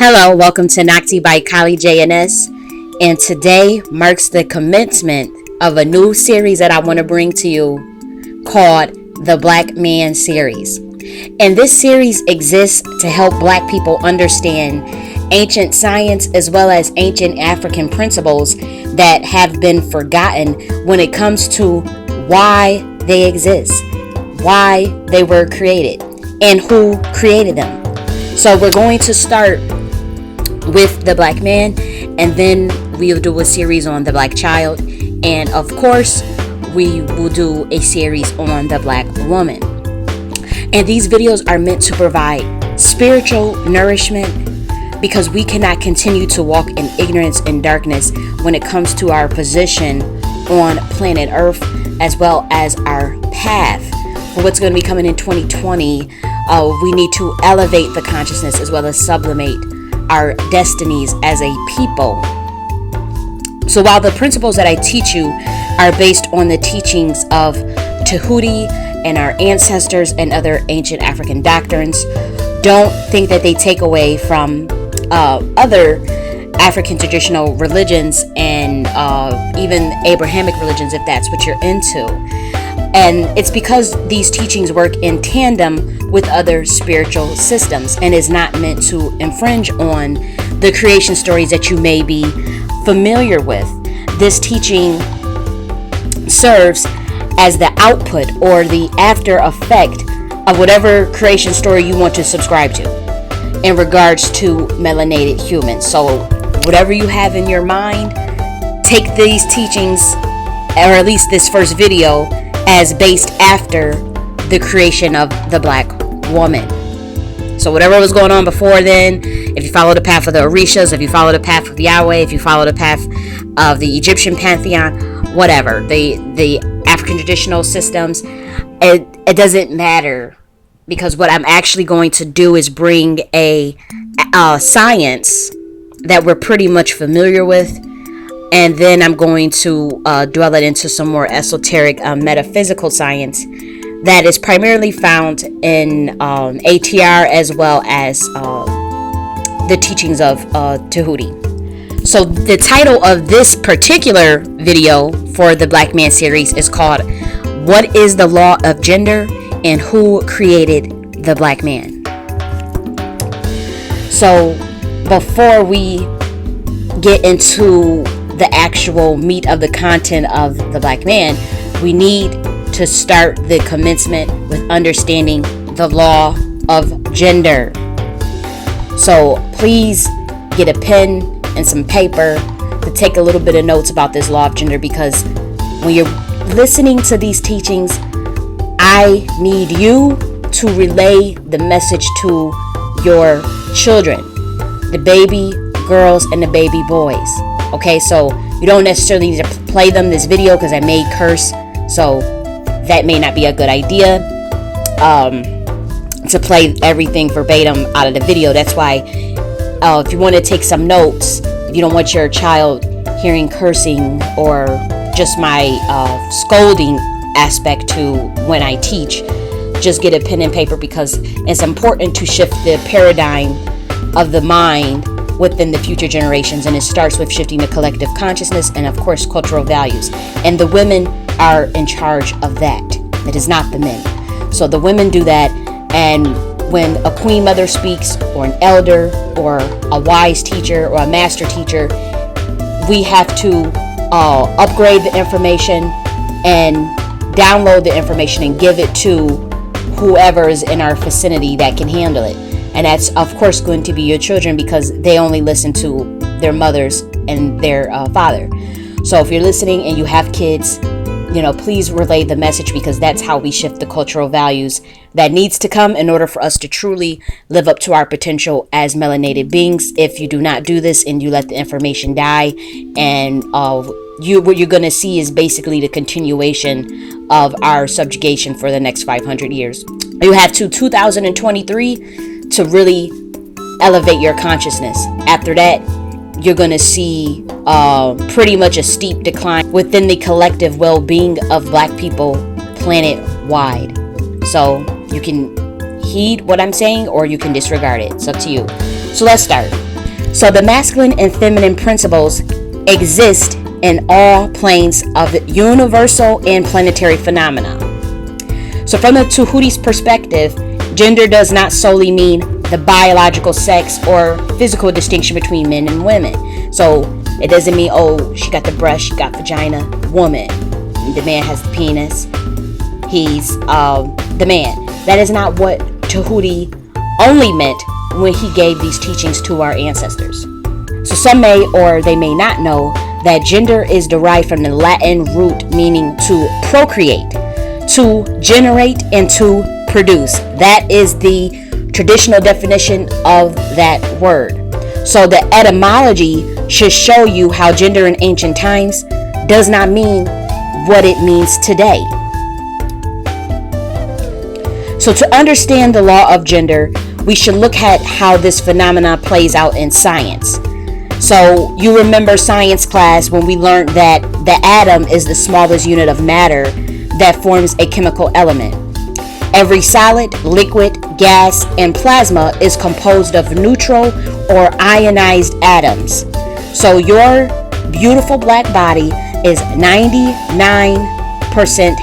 Hello, welcome to Nocti by j.N.S. And today marks the commencement of a new series that I want to bring to you called the Black Man Series. And this series exists to help Black people understand ancient science as well as ancient African principles that have been forgotten when it comes to why they exist, why they were created, and who created them. So we're going to start with the Black man, and then we'll do a series on the Black child, and of course we will do a series on the Black woman. And these videos are meant to provide spiritual nourishment, because we cannot continue to walk in ignorance and darkness when it comes to our position on planet Earth, as well as our path for what's going to be coming in 2020. We need to elevate the consciousness as well as sublimate our destinies as a people. So while the principles that I teach you are based on the teachings of Tahuti and our ancestors and other ancient African doctrines, don't think that they take away from other African traditional religions and even Abrahamic religions, if that's what you're into. And it's because these teachings work in tandem with other spiritual systems and is not meant to infringe on the creation stories that you may be familiar with. This teaching serves as the output or the after effect of whatever creation story you want to subscribe to in regards to melanated humans. So whatever you have in your mind, take these teachings, or at least this first video, as based after the creation of the Black woman. So whatever was going on before then, if you follow the path of the Orishas, if you follow the path of Yahweh, if you follow the path of the Egyptian pantheon, whatever, the African traditional systems, it doesn't matter, because what I'm actually going to do is bring a science that we're pretty much familiar with, and then I'm going to dwell it into some more esoteric metaphysical science that is primarily found in ATR as well as the teachings of Tahuti. So the title of this particular video for the Black Man series is called "What is the Law of Gender and Who Created the Black Man?" So before we get into the actual meat of the content of the Black man, we need to start the commencement with understanding the law of gender. So please get a pen and some paper to take a little bit of notes about this law of gender, because when you're listening to these teachings, I need you to relay the message to your children, the baby girls and the baby boys. Okay, so you don't necessarily need to play them this video, because I may curse, so that may not be a good idea to play everything verbatim out of the video. That's why if you want to take some notes, if you don't want your child hearing cursing or just my scolding aspect to when I teach, just get a pen and paper, because it's important to shift the paradigm of the mind within the future generations, and it starts with shifting the collective consciousness and of course cultural values, and the women are in charge of that. It is not the men. So the women do that, and when a queen mother speaks, or an elder, or a wise teacher, or a master teacher, we have to upgrade the information and download the information and give it to whoever is in our vicinity that can handle it. And that's of course going to be your children, because they only listen to their mothers and their father. So if you're listening and you have kids, please relay the message, because that's how we shift the cultural values that needs to come in order for us to truly live up to our potential as melanated beings. If you do not do this and you let the information die, and what you're going to see is basically the continuation of our subjugation for the next 500 years. You have to 2023 to really elevate your consciousness. After that, you're going to see pretty much a steep decline within the collective well-being of Black people planet-wide. So you can heed what I'm saying, or you can disregard it. It's up to you. So let's start. So the masculine and feminine principles exist in all planes of universal and planetary phenomena. So from the Tahuti's perspective, gender does not solely mean the biological sex or physical distinction between men and women. So it doesn't mean, oh, she got the breast, she got vagina, woman. The man has the penis, he's the man. That is not what Tahuti only meant when he gave these teachings to our ancestors. So some may or they may not know that gender is derived from the Latin root meaning to procreate, to generate, and to produce. That is the traditional definition of that word. So the etymology should show you how gender in ancient times does not mean what it means today. So to understand the law of gender, we should look at how this phenomena plays out in science. So you remember science class when we learned that the atom is the smallest unit of matter that forms a chemical element. Every solid, liquid, gas, and plasma is composed of neutral or ionized atoms. So your beautiful black body is 99%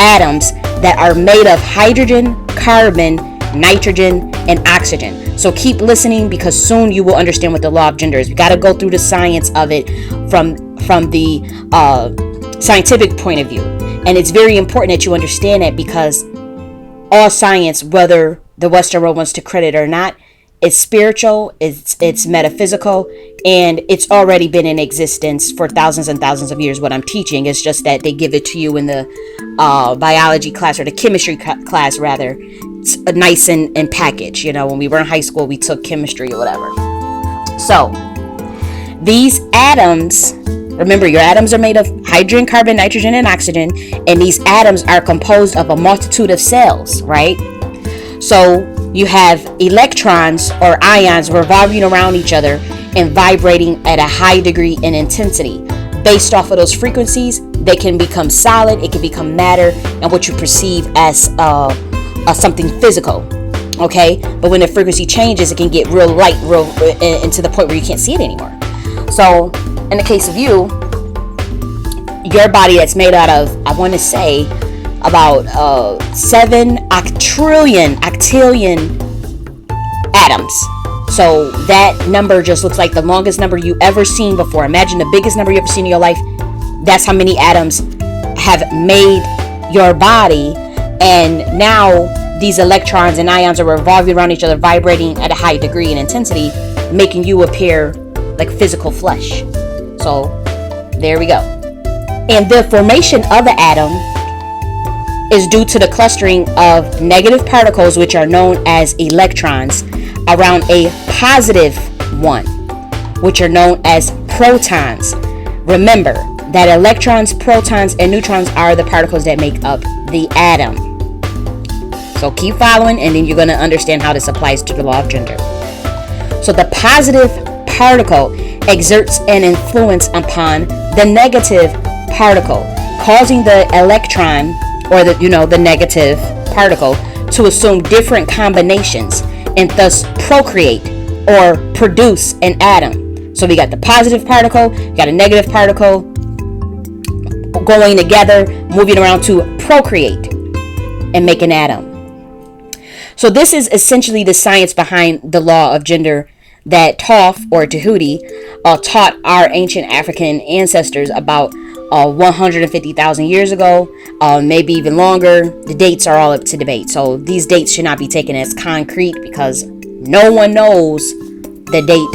atoms that are made of hydrogen, carbon, nitrogen, and oxygen. So keep listening because soon you will understand what the law of gender is. We got to go through the science of it from the scientific point of view. And it's very important that you understand that because all science, whether the Western world wants to credit it or not, it's spiritual, it's metaphysical, and it's already been in existence for thousands and thousands of years. What I'm teaching is just that they give it to you in the biology class or the chemistry class rather. It's nice and packaged. You know, when we were in high school, we took chemistry or whatever. So these atoms, remember your atoms are made of hydrogen, carbon, nitrogen, and oxygen, and these atoms are composed of a multitude of cells, right? So you have electrons or ions revolving around each other and vibrating at a high degree in intensity. Based off of those frequencies, they can become solid, it can become matter, and what you perceive as something physical. Okay, but when the frequency changes, it can get real light, and to the point where you can't see it anymore. So in the case of you, your body that's made out of, I want to say, about 7 octillion atoms. So that number just looks like the longest number you ever seen before. Imagine the biggest number you ever seen in your life. That's how many atoms have made your body. And now these electrons and ions are revolving around each other, vibrating at a high degree and intensity, making you appear like physical flesh. So there we go. And the formation of the atom is due to the clustering of negative particles, which are known as electrons, around a positive one, which are known as protons. Remember that electrons, protons, and neutrons are the particles that make up the atom. So keep following, and then you're going to understand how this applies to the law of gender. So the positive particle exerts an influence upon the negative particle, causing the electron or the negative particle to assume different combinations and thus procreate or produce an atom. So we got the positive particle, we got a negative particle going together, moving around to procreate and make an atom. So this is essentially the science behind the law of gender that Toph or Tahuti taught our ancient African ancestors about 150,000 years ago, maybe even longer. The dates are all up to debate. So these dates should not be taken as concrete because no one knows the date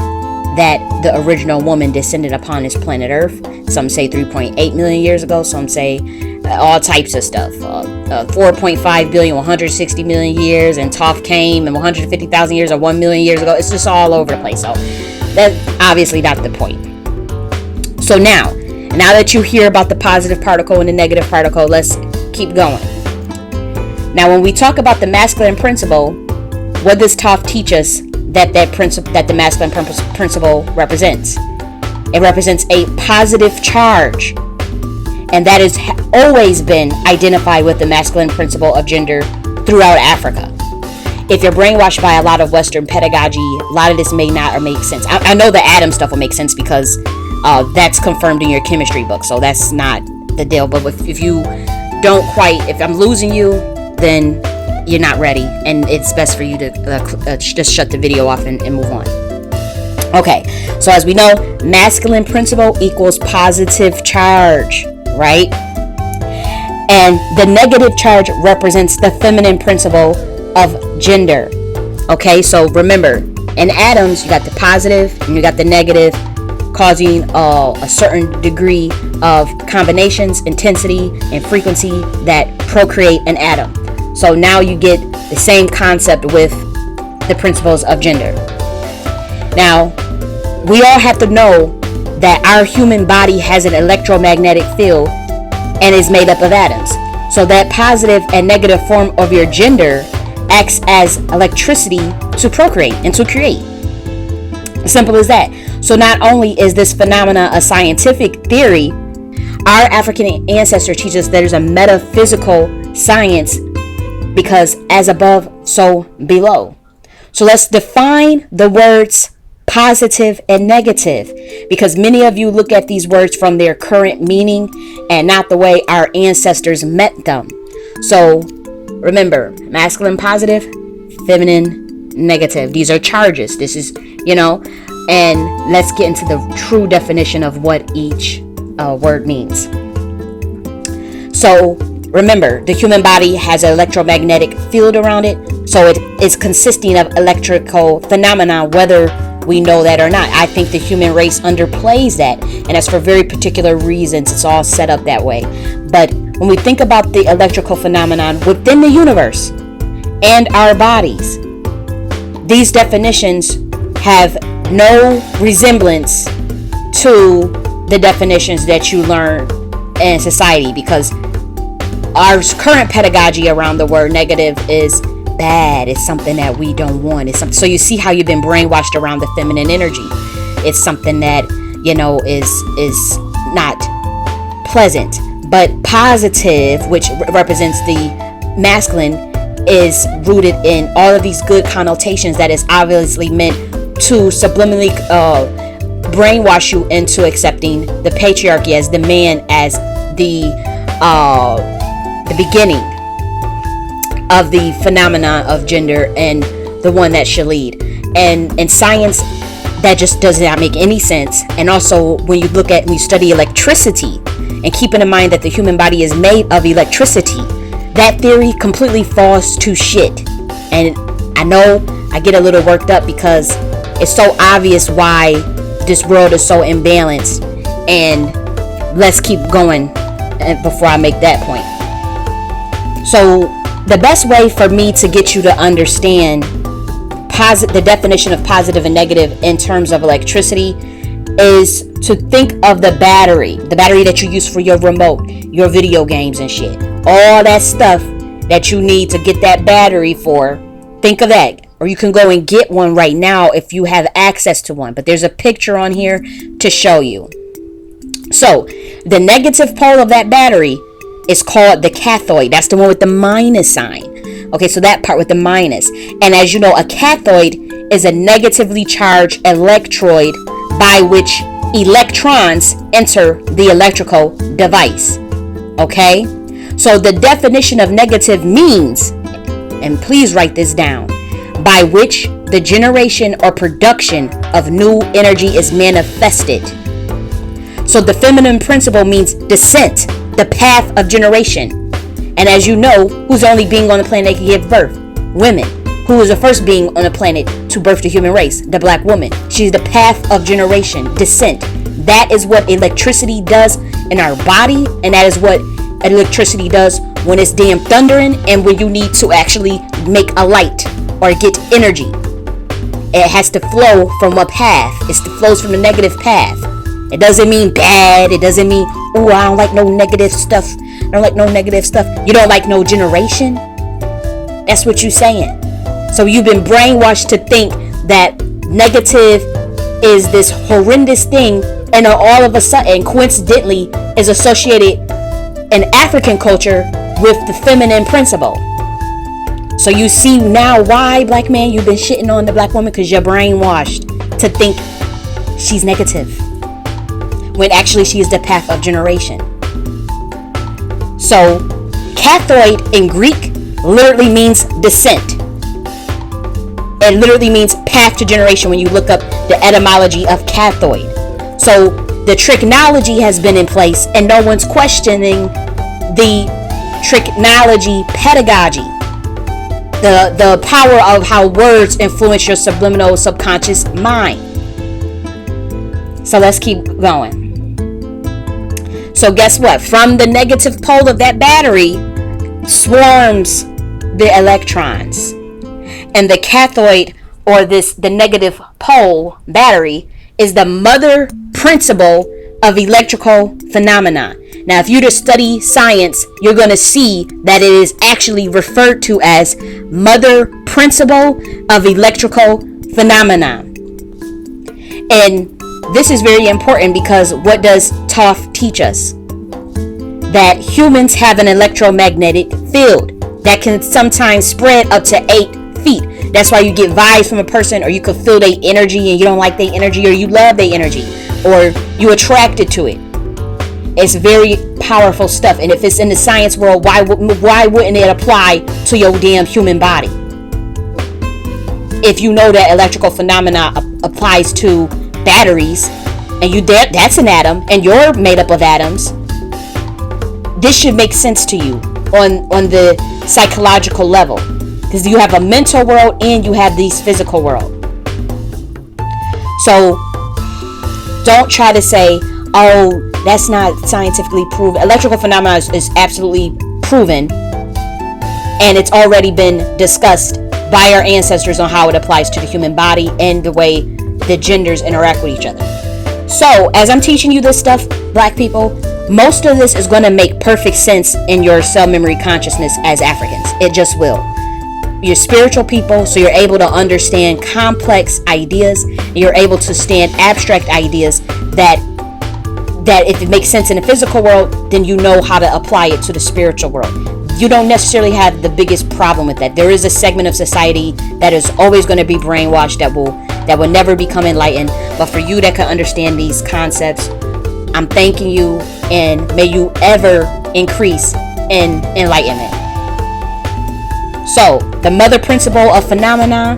that the original woman descended upon this planet Earth. Some say 3.8 million years ago. Some say all types of stuff. 4.5 billion, 160 million years, and Toph came and 150,000 years or 1 million years ago. It's just all over the place. So that's obviously not the point. So now that you hear about the positive particle and the negative particle, let's keep going. Now, when we talk about the masculine principle, what does Toph teach us that the masculine principle represents? It represents a positive charge, and that has always been identified with the masculine principle of gender throughout Africa. if you're brainwashed by a lot of Western pedagogy, a lot of this may not or make sense. I know the atom stuff will make sense because that's confirmed in your chemistry book, so that's not the deal. But if you don't quite, if I'm losing you, then you're not ready, and it's best for you to just shut the video off and move on. Okay, so as we know, masculine principle equals positive charge, right? And the negative charge represents the feminine principle of gender. Okay, so remember, in atoms, you got the positive and you got the negative, causing a certain degree of combinations, intensity, and frequency that procreate an atom. So now you get the same concept with the principles of gender. Now, we all have to know that our human body has an electromagnetic field and is made up of atoms. So that positive and negative form of your gender acts as electricity to procreate and to create. Simple as that. So not only is this phenomena a scientific theory, our African ancestors teach us there's a metaphysical science, because as above, so below. So let's define the words positive and negative, because many of you look at these words from their current meaning and not the way our ancestors meant them. So remember, masculine positive, feminine negative. These are charges. This is, and let's get into the true definition of what each word means. So remember, the human body has an electromagnetic field around it, so it is consisting of electrical phenomena, whether we know that or not. I think the human race underplays that, and that's for very particular reasons. It's all set up that way. But when we think about the electrical phenomenon within the universe and our bodies, these definitions have no resemblance to the definitions that you learn in society, because our current pedagogy around the word negative is bad. It's something that we don't want. It's something, so you see how you've been brainwashed around the feminine energy. It's something that is not pleasant. But positive, which represents the masculine, is rooted in all of these good connotations that is obviously meant to subliminally brainwash you into accepting the patriarchy as the man as the beginning of the phenomena of gender and the one that should lead. And in science, that just does not make any sense. And also, when you study electricity, and keeping in mind that the human body is made of electricity, that theory completely falls to shit. And I know I get a little worked up because it's so obvious why this world is so imbalanced. And let's keep going before I make that point. So the best way for me to get you to understand the definition of positive and negative in terms of electricity is to think of the battery that you use for your remote, your video games and shit. All that stuff that you need to get that battery for, think of that. Or you can go and get one right now if you have access to one. But there's a picture on here to show you. So the negative pole of that battery is called the cathode. That's the one with the minus sign. Okay, so that part with the minus. And as you know, a cathode is a negatively charged electrode by which electrons enter the electrical device. Okay, so the definition of negative means, and please write this down, by which the generation or production of new energy is manifested. So the feminine principle means descent, the path of generation. And as you know, who's the only being on the planet that can give birth? Women. Who is the first being on the planet to birth the human race? The black woman. She's the path of generation, descent. That is what electricity does in our body, and that is what electricity does when it's damn thundering and when you need to actually make a light or get energy. It has to flow from a path. It flows from the negative path. It doesn't mean bad. It doesn't mean, oh, I don't like no negative stuff. I don't like no negative stuff. You don't like no generation? That's what you're saying. So you've been brainwashed to think that negative is this horrendous thing, and all of a sudden, coincidentally, is associated in African culture with the feminine principle. So you see now why, black man, you've been shitting on the black woman, because you're brainwashed to think she's negative, when actually she is the path of generation. So cathoid in Greek literally means descent. It literally means path to generation when you look up the etymology of cathoid. So the tricknology has been in place, and no one's questioning the tricknology pedagogy, the power of how words influence your subliminal subconscious mind. So let's keep going. So guess what? From the negative pole of that battery swarms the electrons, and the cathode, or the negative pole battery, is the mother principle of electrical phenomena. Now, if you just study science, you're going to see that it is actually referred to as mother principle of electrical phenomena. And this is very important, because what does Toph teach us? That humans have an electromagnetic field that can sometimes spread up to 8 feet. That's why you get vibes from a person, or you could feel their energy and you don't like their energy, or you love their energy, or you attracted to it. It's very powerful stuff. And if it's in the science world, why wouldn't it apply to your damn human body? If you know that electrical phenomena applies to batteries, and that's an atom, and you're made up of atoms, this should make sense to you on the psychological level, because you have a mental world and you have this physical world. So don't try to say, oh, that's not scientifically proven. Electrical phenomena is absolutely proven, and it's already been discussed by our ancestors on how it applies to the human body and the way the genders interact with each other. So as I'm teaching you this stuff, black people, most of this is going to make perfect sense in your cell memory consciousness as Africans. It just will. You're spiritual people, so you're able to understand complex ideas. You're able to stand abstract ideas that if it makes sense in the physical world, then you know how to apply it to the spiritual world. You don't necessarily have the biggest problem with that. There is a segment of society that is always going to be brainwashed, that will never become enlightened. But for you that can understand these concepts, I'm thanking you, and may you ever increase in enlightenment. So the mother principle of phenomena,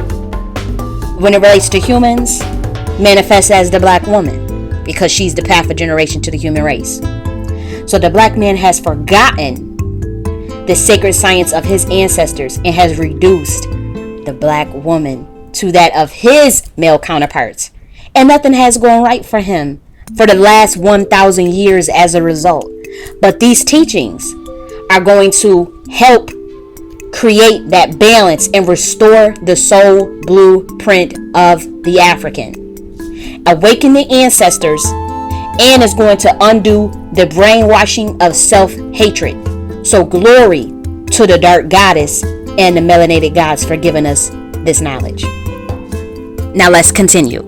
when it relates to humans, manifests as the black woman, because she's the path of generation to the human race. So the black man has forgotten the sacred science of his ancestors and has reduced the black woman to that of his male counterparts. And nothing has gone right for him for the last 1,000 years as a result. But these teachings are going to help create that balance and restore the soul blueprint of the African. Awaken the ancestors, and is going to undo the brainwashing of self-hatred. So glory to the dark goddess and the melanated gods for giving us this knowledge. Now let's continue.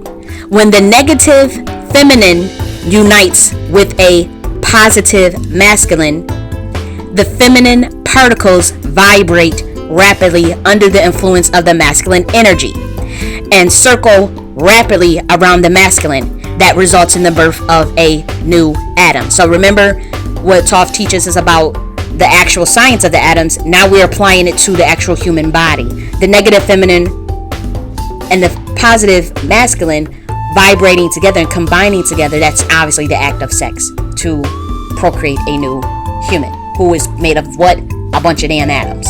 When the negative feminine unites with a positive masculine, the feminine particles vibrate rapidly under the influence of the masculine energy and circle rapidly around the masculine. That results in the birth of a new atom. So remember what Toph teaches us about the actual science of the atoms. Now we're applying it to the actual human body. The negative feminine and the positive masculine vibrating together and combining together, that's obviously the act of sex to procreate a new human who is made of what? A bunch of damn atoms.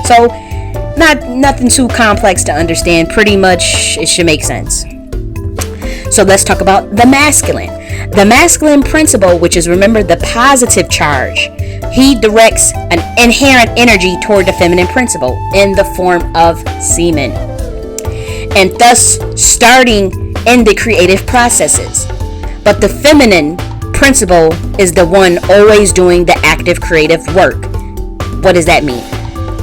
So nothing too complex to understand. Pretty much it should make sense. So let's talk about the masculine. The masculine principle, which is, remember, the positive charge. He directs an inherent energy toward the feminine principle in the form of semen, and thus starting in the creative processes. But the feminine principle is the one always doing the active creative work. What does that mean?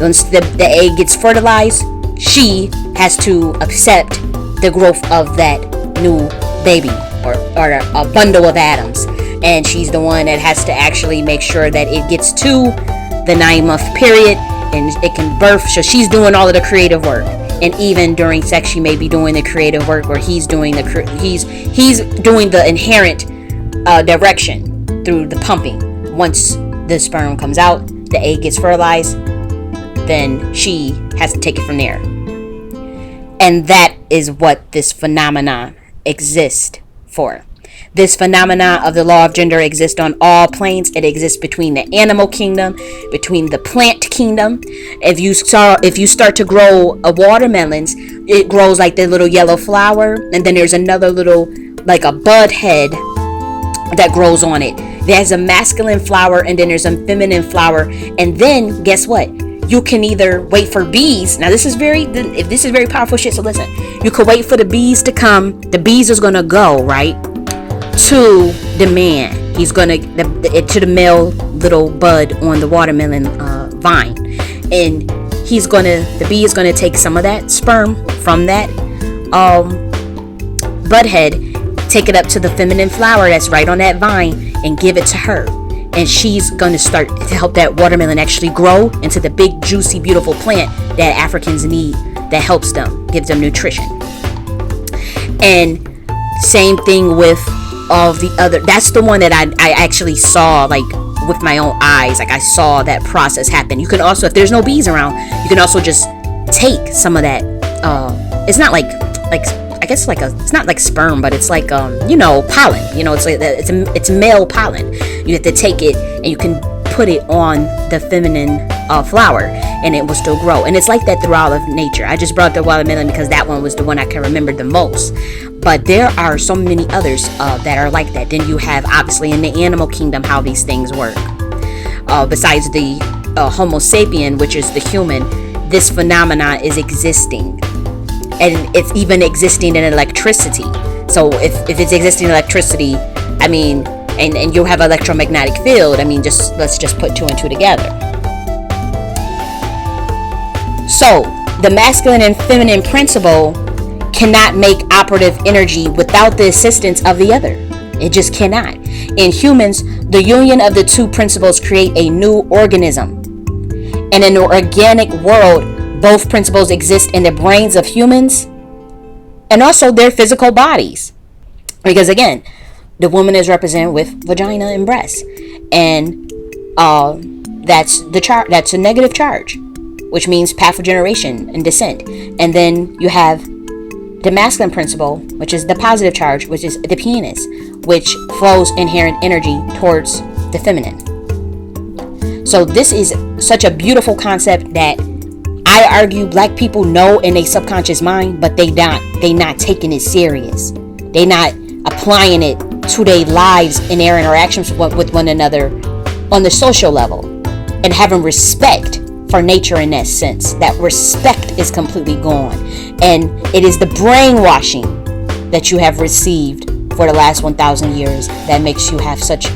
Once the egg gets fertilized, she has to accept the growth of that new baby or a bundle of atoms, and she's the one that has to actually make sure that it gets to the 9-month period and it can birth. So she's doing all of the creative work, and even during sex she may be doing the creative work, or he's doing the inherent direction through the pumping. Once the sperm comes out, the egg gets fertilized, then she has to take it from there. And that is what this phenomena exists for. This phenomena of the law of gender exists on all planes. It exists between the animal kingdom, between the plant kingdom. If you start to grow a watermelons, it grows like the little yellow flower, and then there's another little, like a bud head that grows on it. There's a masculine flower, and then there's a feminine flower. And then guess what? You can either wait for bees. Now this is very powerful shit. So listen, you could wait for the bees to come. The bees is gonna go right to the man. He's gonna to the male little bud on the watermelon vine, and the bee is gonna take some of that sperm from that bud head, take it up to the feminine flower that's right on that vine, and give it to her. And she's going to start to help that watermelon actually grow into the big, juicy, beautiful plant that Africans need, that helps them, gives them nutrition. And same thing with all the other. That's the one that I actually saw, like, with my own eyes. Like, I saw that process happen. You can also, if there's no bees around, you can also just take some of that. It's not like I guess it's not like sperm, but it's like pollen. It's like it's male pollen. You have to take it and you can put it on the feminine flower, and it will still grow. And it's like that throughout of nature. I just brought the watermelon because that one was the one I can remember the most. But there are so many others that are like that. Then you have, obviously, in the animal kingdom, how these things work. Besides the Homo sapien, which is the human, this phenomena is existing. And it's even existing in electricity. So if it's existing in electricity, I mean, and you have electromagnetic field, I mean, let's just put two and two together. So the masculine and feminine principle cannot make operative energy without the assistance of the other. It just cannot. In humans, the union of the two principles create a new organism. And in the organic world, both principles exist in the brains of humans and also their physical bodies. Because again, the woman is represented with vagina and breast. And that's a negative charge, which means path of generation and descent. And then you have the masculine principle, which is the positive charge, which is the penis, which flows inherent energy towards the feminine. So this is such a beautiful concept that I argue black people know in their subconscious mind, but they not taking it serious. They not applying it to their lives and their interactions with one another on the social level, and having respect for nature in that sense. That respect is completely gone, and it is the brainwashing that you have received for the last 1,000 years that makes you have such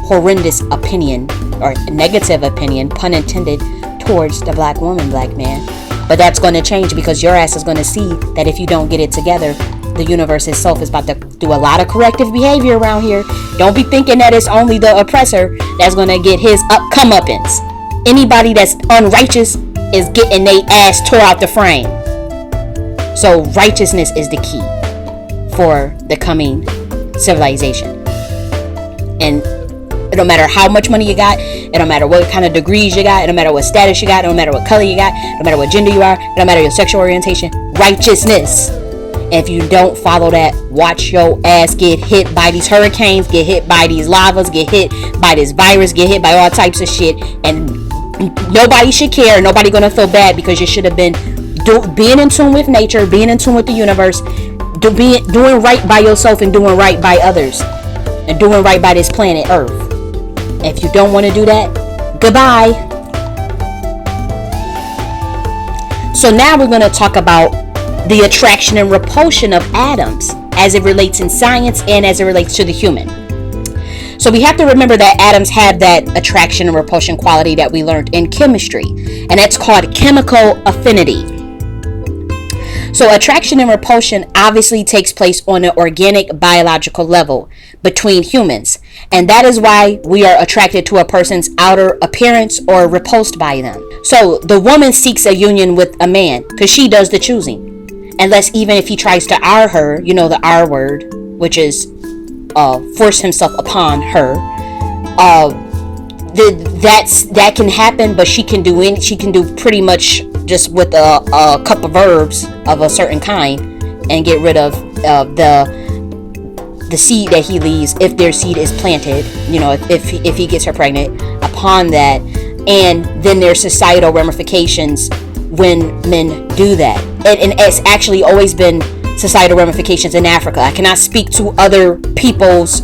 horrendous opinion, or negative opinion, pun intended, towards the black woman, black man. But that's going to change, because your ass is going to see that if you don't get it together, the universe itself is about to do a lot of corrective behavior around here. Don't be thinking that it's only the oppressor that's going to get his comeuppance. Anybody that's unrighteous is getting their ass tore out the frame. So righteousness is the key for the coming civilization. And it don't matter how much money you got. It don't matter what kind of degrees you got. It don't matter what status you got. It don't matter what color you got. It don't matter what gender you are. It don't matter your sexual orientation. Righteousness. And if you don't follow that, watch your ass get hit by these hurricanes, get hit by these lavas, get hit by this virus, get hit by all types of shit. And nobody should care. Nobody gonna feel bad, because you should have been being in tune with nature, being in tune with the universe, doing right by yourself and doing right by others, and doing right by this planet Earth. If you don't want to do that, goodbye. So now we're going to talk about the attraction and repulsion of atoms as it relates in science and as it relates to the human. So we have to remember that atoms have that attraction and repulsion quality that we learned in chemistry, and that's called chemical affinity. So attraction and repulsion obviously takes place on an organic biological level between humans. And that is why we are attracted to a person's outer appearance or repulsed by them. So the woman seeks a union with a man because she does the choosing. Unless even if he tries to R her, the R word, which is force himself upon her. That can happen, but she can do pretty much just with a couple of verbs of a certain kind and get rid of the seed that he leaves if their seed is planted, if he gets her pregnant upon that. And then there's societal ramifications when men do that, and it's actually always been societal ramifications in Africa. I cannot speak to other people's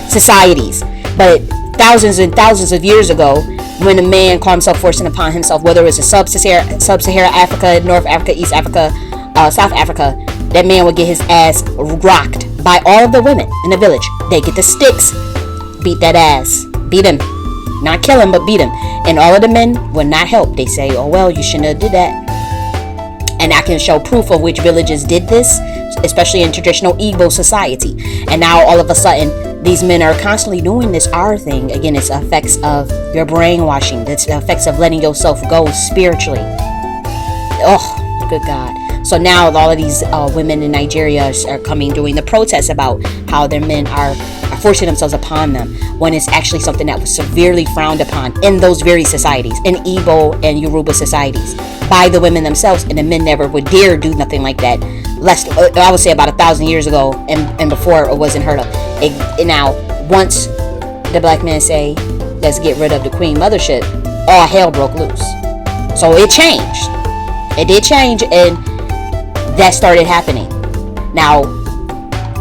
societies, but thousands and thousands of years ago, when a man called himself forcing upon himself, whether it was a sub-Saharan Africa, North Africa, East Africa, South Africa, that man would get his ass rocked by all of the women in the village. They get the sticks, beat that ass, beat him, not kill him, but beat him. And all of the men would not help. They say, oh well, you shouldn't have did that. And I can show proof of which villages did this, especially in traditional Igbo society. And now all of a sudden, these men are constantly doing this R thing. Again, it's effects of your brainwashing. It's the effects of letting yourself go spiritually. Oh, good God. So now all of these women in Nigeria are coming doing the protests about how their men are forcing themselves upon them, when it's actually something that was severely frowned upon in those very societies, in Igbo and Yoruba societies, by the women themselves, and the men never would dare do nothing like that. I would say about 1,000 years ago and before, it wasn't heard of. Now, once the black men say, let's get rid of the Queen Mothership, all hell broke loose. So it changed. It did change, and that started happening. Now,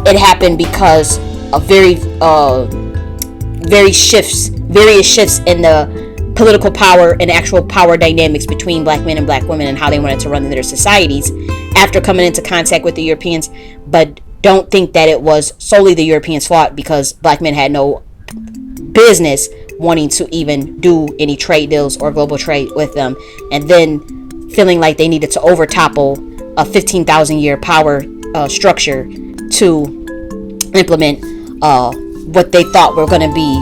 it happened because of various shifts in the political power and actual power dynamics between black men and black women, and how they wanted to run their societies after coming into contact with the Europeans. But don't think that it was solely the Europeans' fault, because black men had no business wanting to even do any trade deals or global trade with them, and then feeling like they needed to overtopple a 15,000 year power structure to implement what they thought were going to be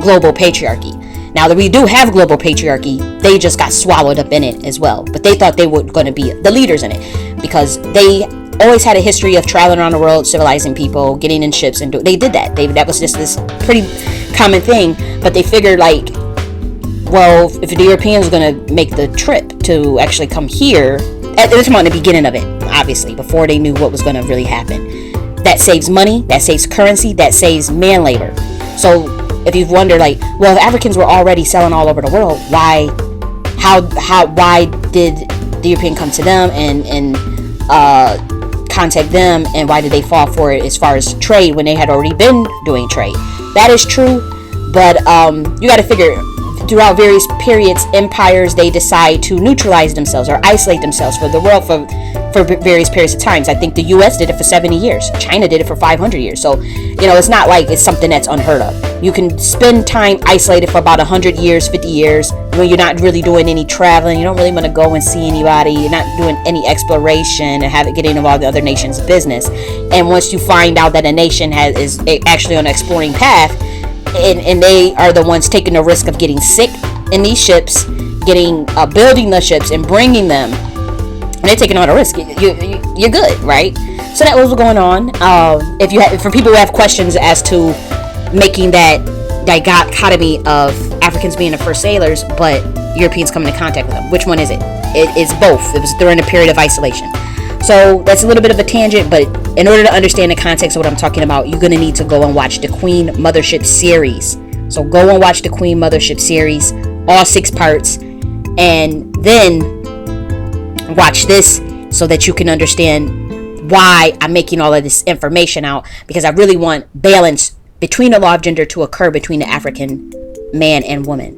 global patriarchy. Now that we do have global patriarchy, they just got swallowed up in it as well. But they thought they were going to be the leaders in it, because they always had a history of traveling around the world, civilizing people, getting in ships, and they did that. That was just this pretty common thing. But they figured, like, well, if the Europeans are going to make the trip to actually come here, it was about the beginning of it, obviously, before they knew what was going to really happen. That saves money, that saves currency, that saves man labor. So if you've wondered, like, well, if Africans were already selling all over the world, why did the European come to them and contact them, and why did they fall for it as far as trade when they had already been doing trade? That is true, but you got to figure, throughout various periods, empires, they decide to neutralize themselves or isolate themselves from the world for various periods of times. I think the U.S. did it for 70 years. China did it for 500 years. So, it's not like it's something that's unheard of. You can spend time isolated for about 100 years, 50 years, when you're not really doing any traveling. You don't really want to go and see anybody. You're not doing any exploration and getting involved in other nations' business. And once you find out that a nation is actually on an exploring path, and they are the ones taking the risk of getting sick in these ships, building the ships and bringing them, and they're taking all the risk, you're good, right? So that was going on. For people who have questions as to making that dichotomy of Africans being the first sailors, but Europeans coming in contact with them, which one is it? It's both. It was during a period of isolation. So that's a little bit of a tangent, but in order to understand the context of what I'm talking about, you're going to need to go and watch the Queen Mothership series. So go and watch the Queen Mothership series, all 6 parts, and then watch this so that you can understand why I'm making all of this information out, because I really want balance between the law of gender to occur between the African man and woman.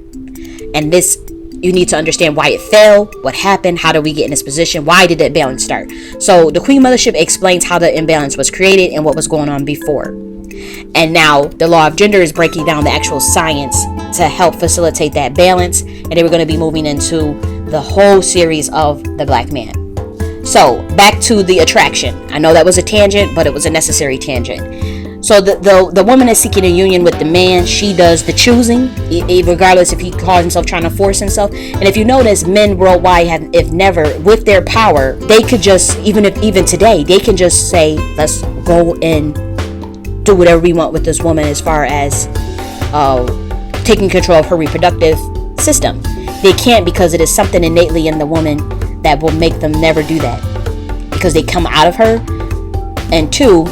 And this, you need to understand why it fell, what happened, how did we get in this position, why did that balance start. So the Queen Mothership explains how the imbalance was created and what was going on before. And now the law of gender is breaking down the actual science to help facilitate that balance. And they were going to be moving into the whole series of the black man. So back to the attraction. I know that was a tangent, but it was a necessary tangent. So the woman is seeking a union with the man. She does the choosing, regardless if he calls himself trying to force himself. And if you notice, men worldwide have, if never, with their power, they could just, even today, they can just say, let's go and do whatever we want with this woman as far as taking control of her reproductive system. They can't, because it is something innately in the woman that will make them never do that, because they come out of her. And two,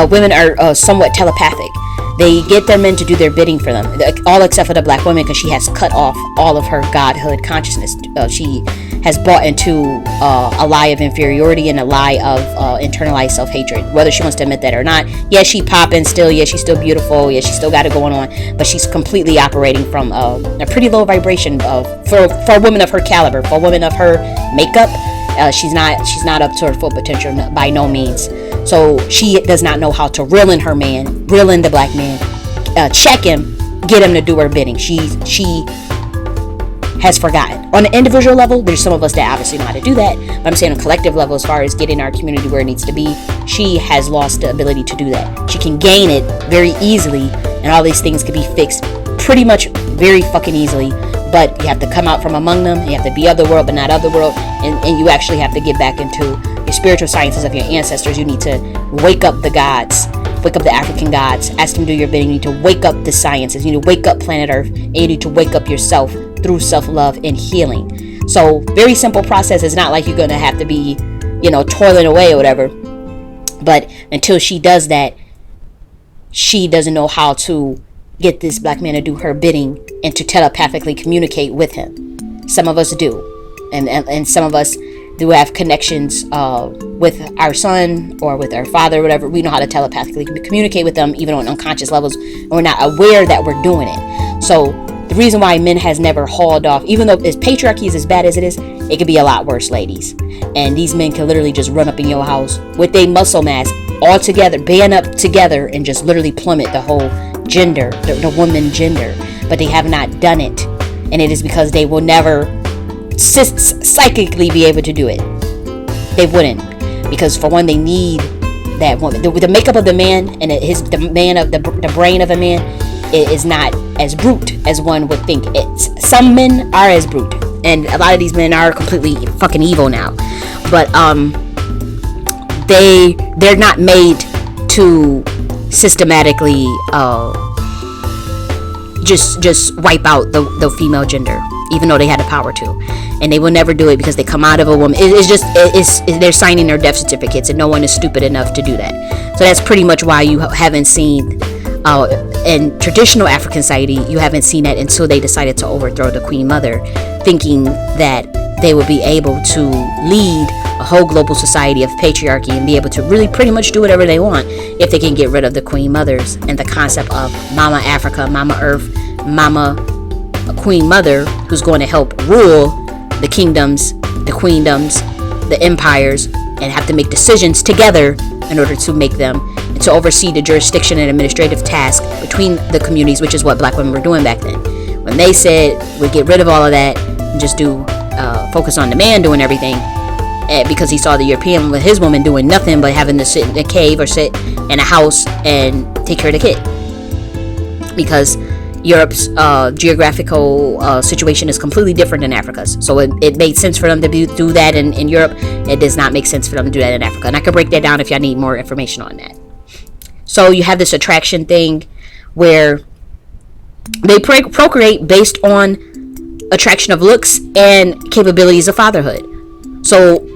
women are somewhat telepathic. They get their men to do their bidding for them, all except for the black woman, because she has cut off all of her godhood consciousness. She has bought into a lie of inferiority and a lie of internalized self-hatred, whether she wants to admit that or not. Yeah, she popping still. Yeah, she's still beautiful. Yeah, she still got it going on, but she's completely operating from a pretty low vibration for a woman of her caliber, for a woman of her makeup. She's not up to her full potential by no means. So she does not know how to reel in her man, reel in the black man, check him, get him to do her bidding. She has forgotten. On an individual level, there's some of us that obviously know how to do that, but I'm saying on a collective level, as far as getting our community where it needs to be, she has lost the ability to do that. She can gain it very easily, and all these things can be fixed pretty much very fucking easily. But you have to come out from among them. You have to be of the world, but not of the world. And you actually have to get back into your spiritual sciences of your ancestors. You need to wake up the gods, wake up the African gods, ask them to do your bidding. You need to wake up the sciences. You need to wake up planet Earth, and you need to wake up yourself through self-love and healing. So very simple process. It's not like you're going to have to be, toiling away or whatever. But until she does that, she doesn't know how to get this black man to do her bidding and to telepathically communicate with him. Some of us do, and some of us do have connections with our son or with our father or whatever. We know how to telepathically communicate with them, even on unconscious levels, and we're not aware that we're doing it. So the reason why men has never hauled off, even though this patriarchy is as bad as it is, it could be a lot worse, ladies. And these men can literally just run up in your house with their muscle mass all together, band up together, and just literally plummet the whole gender, the woman gender. But they have not done it, and it is because they will never psychically be able to do it. They wouldn't, because for one, they need that woman. The makeup of the man and the brain of a man is not as brute as one would think. Some men are as brute, and a lot of these men are completely fucking evil now. But they're not made to systematically just wipe out the female gender, even though they had the power to. And they will never do it because they come out of a woman. They're signing their death certificates, and no one is stupid enough to do that. So that's pretty much why you haven't seen in traditional African society, you haven't seen that until they decided to overthrow the Queen Mother, thinking that they would be able to lead a whole global society of patriarchy and be able to really pretty much do whatever they want if they can get rid of the Queen Mothers and the concept of Mama Africa, Mama Earth, Mama Queen Mother, who's going to help rule the kingdoms, the queendoms, the empires, and have to make decisions together in order to make them, and to oversee the jurisdiction and administrative task between the communities, which is what black women were doing back then. When they said we'd get rid of all of that and just focus on the man doing everything, because he saw the European with his woman doing nothing but having to sit in a cave or sit in a house and take care of the kid, because Europe's geographical situation is completely different than Africa's. So it made sense for them to do that in Europe. It does not make sense for them to do that in Africa. And I can break that down if y'all need more information on that. So you have this attraction thing where they procreate based on attraction of looks and capabilities of fatherhood. So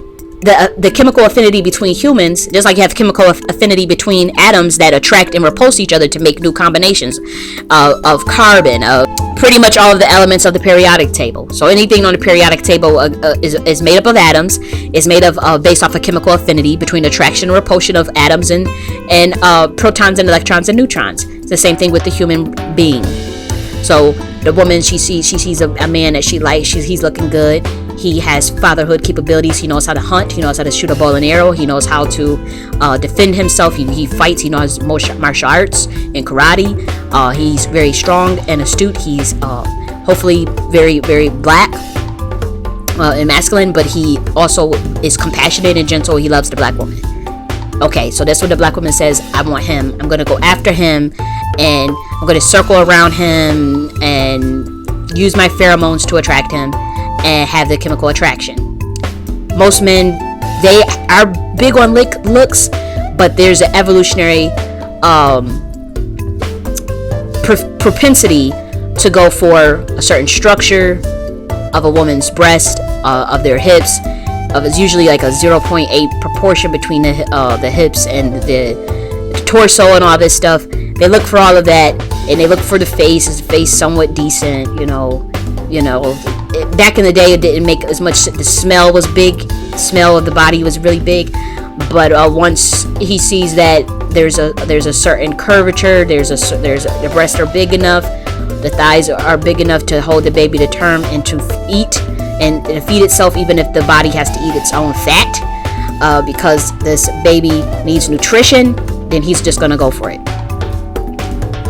the chemical affinity between humans, just like you have chemical affinity between atoms that attract and repulse each other to make new combinations of carbon, pretty much all of the elements of the periodic table. So anything on the periodic table is made up of atoms, is made of based off of chemical affinity between attraction and repulsion of atoms and protons and electrons and neutrons. It's the same thing with the human being. So the woman, she sees a man that she likes. He's looking good. He has fatherhood capabilities. He knows how to hunt. He knows how to shoot a bow and arrow. He knows how to defend himself. He fights. He knows martial arts and karate. He's very strong and astute. He's hopefully very, very black. and masculine, but he also is compassionate and gentle. He loves the black woman. Okay, so that's what the black woman says. I want him. I'm going to go after him, and I'm going to circle around him and use my pheromones to attract him and have the chemical attraction. Most men, they are big on looks, but there's an evolutionary propensity to go for a certain structure of a woman's breast, of their hips. It's usually like a 0.8 proportion between the hips and the torso and all this stuff. They look for all of that, and they look for the face. Is the face somewhat decent? You know. Back in the day, it didn't make as much. The smell was big. The smell of the body was really big. But once he sees that there's a certain curvature, the breasts are big enough, the thighs are big enough to hold the baby to term and to eat and to feed itself, even if the body has to eat its own fat, because this baby needs nutrition, then he's just gonna go for it.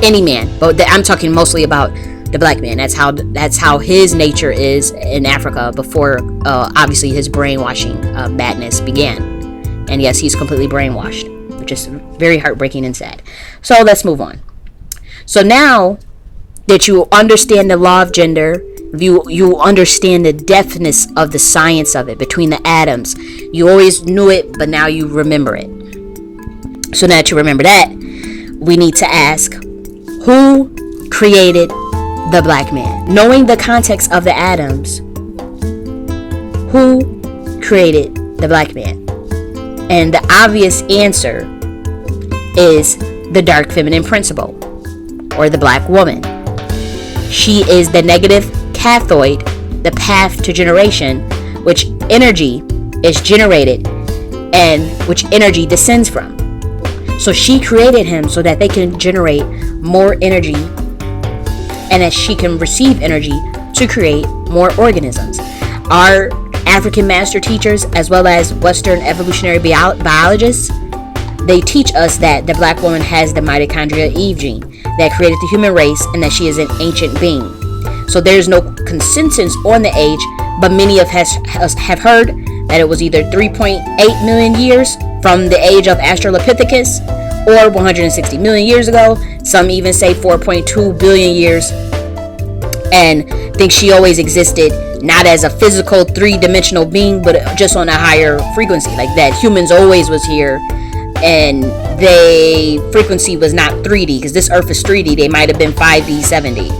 Any man, but I'm talking mostly about the black man. That's how his nature is in Africa before obviously his brainwashing madness began. And yes, he's completely brainwashed, which is very heartbreaking and sad. So let's move on. So now that you understand the law of gender, you understand the depthness of the science of it between the atoms. You always knew it, but now you remember it. So now that you remember that, we need to ask, who created the black man? Knowing the context of the atoms, who created the black man? And the obvious answer is the dark feminine principle, or the black woman. She is the negative cathode, the path to generation, which energy is generated and which energy descends from. So she created him so that they can generate more energy, and that she can receive energy to create more organisms. Our African master teachers, as well as Western evolutionary biologists, they teach us that the black woman has the mitochondria Eve gene that created the human race, and that she is an ancient being. So there's no consensus on the age, but many of us have heard that it was either 3.8 million years from the age of Australopithecus, or 160 million years ago. Some even say 4.2 billion years, and think she always existed, not as a physical three-dimensional being, but just on a higher frequency, like that humans always was here, and they frequency was not 3D, because this earth is 3D. They might have been 5D, 7D,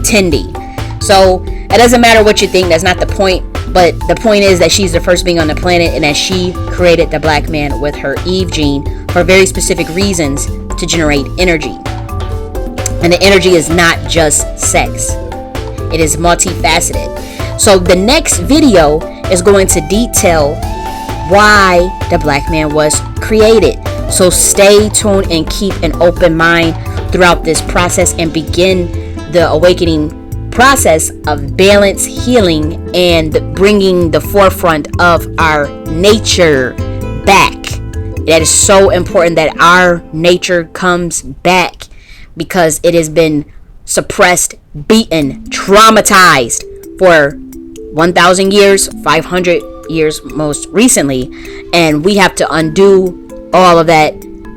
10D. So it doesn't matter what you think, that's not the point. But the point is that she's the first being on the planet, and that she created the black man with her Eve gene for very specific reasons to generate energy. And the energy is not just sex. It is multifaceted. So the next video is going to detail why the black man was created. So stay tuned and keep an open mind throughout this process, and begin the awakening process of balance, healing, and bringing the forefront of our nature back. That is so important, that our nature comes back, because it has been suppressed, beaten, traumatized for 1,000 years, 500 years most recently, and we have to undo all of that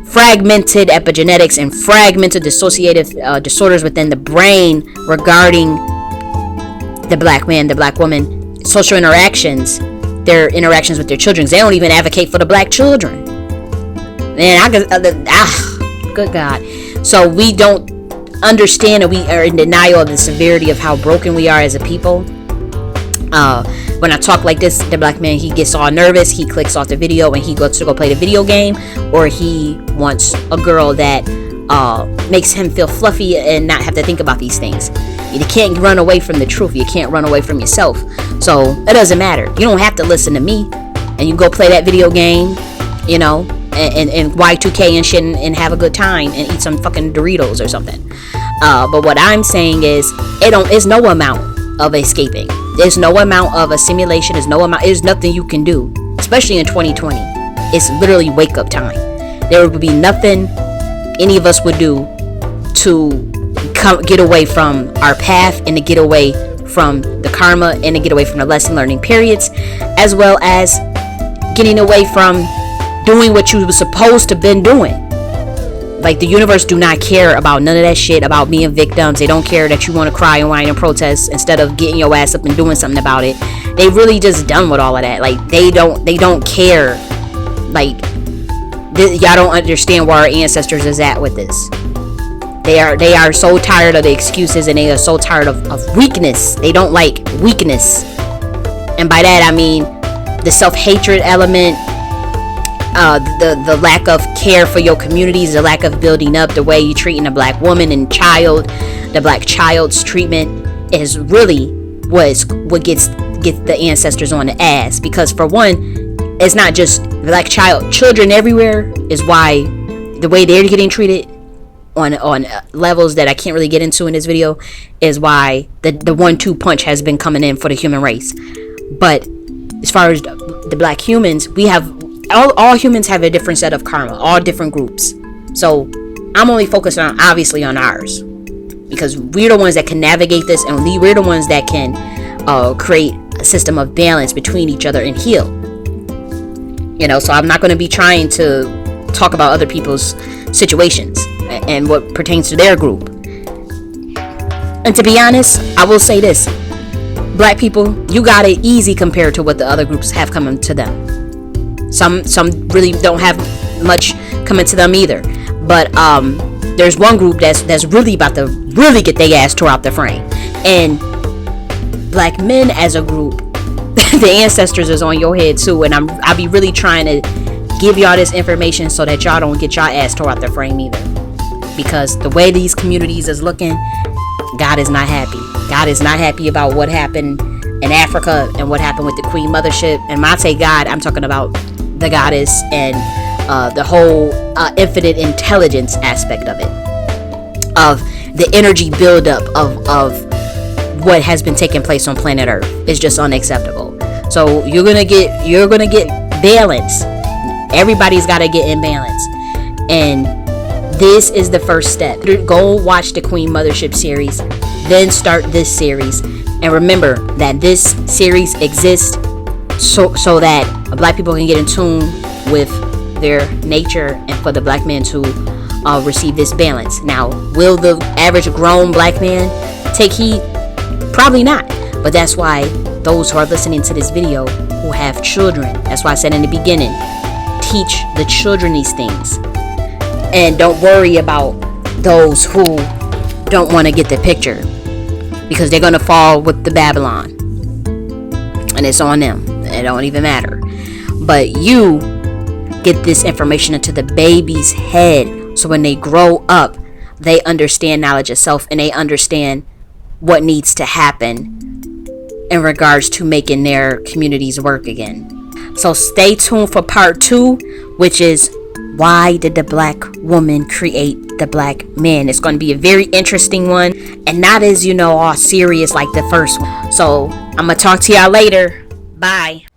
fragmented epigenetics and fragmented dissociative disorders within the brain regarding the black man, the black woman, social interactions, their interactions with their children. They don't even advocate for the black children. Man, good God. So we don't understand, and we are in denial of the severity of how broken we are as a people. When I talk like this, the black man, he gets all nervous, he clicks off the video, and he goes to go play the video game, or he wants a girl that makes him feel fluffy and not have to think about these things. You can't run away from the truth. You can't run away from yourself. So it doesn't matter. You don't have to listen to me, and you go play that video game, you know, and Y2K and shit, and have a good time and eat some fucking Doritos or something. But what I'm saying is, it's no amount of escaping. There's no amount of a simulation. There's nothing you can do, especially in 2020. It's literally wake up time. There would be nothing any of us would do to get away from our path, and to get away from the karma and to get away from the lesson learning periods, as well as getting away from doing what you were supposed to have been doing. Like, the universe do not care about none of that shit about being victims. They don't care that you want to cry and whine and protest instead of getting your ass up and doing something about it. They really just done with all of that. Like, they don't care. Like, y'all don't understand where our ancestors is at with this. They are so tired of the excuses, and they are so tired of weakness. They don't like weakness. And by that I mean the self-hatred element, the lack of care for your communities, the lack of building up, the way you treating a black woman and child, the black child's treatment is really what gets the ancestors on the ass. Because for one, it's not just black children everywhere is why the way they're getting treated on levels that I can't really get into in this video is why the 1-2 punch has been coming in for the human race. But as far as the black humans, we have all humans have a different set of karma, all different groups. So I'm only focused on obviously on ours, because we're the ones that can navigate this, and we're the ones that can create a system of balance between each other and heal. So I'm not going to be trying to talk about other people's situations and what pertains to their group. And to be honest, I will say this: black people, you got it easy compared to what the other groups have coming to them. Some really don't have much coming to them either. But there's one group that's really about to really get their ass tore out the frame. And black men as a group, the ancestors is on your head too. And I'll be really trying to give y'all this information so that y'all don't get y'all ass tore out the frame either. Because the way these communities is looking, God is not happy. God is not happy about what happened in Africa and what happened with the Queen Mothership. And when I say God, I'm talking about the goddess and the whole infinite intelligence aspect of it, of the energy buildup of what has been taking place on planet Earth is just unacceptable. So you're gonna get balance. Everybody's got to get in balance, and this is the first step. Go watch the Queen Mothership series, then start this series, and remember that this series exists so that black people can get in tune with their nature and for the black man to receive this balance. Now, will the average grown black man take heed? Probably not. But that's why those who are listening to this video who have children, that's why I said in the beginning, teach the children these things. And don't worry about those who don't want to get the picture, because they're going to fall with the Babylon. And it's on them. It don't even matter. But you get this information into the baby's head, so when they grow up, they understand knowledge of self, and they understand what needs to happen in regards to making their communities work again. So stay tuned for part 2, which is why did the black woman create the black man? It's going to be a very interesting one, and not as all serious like the first one. So I'm gonna talk to y'all later. Bye.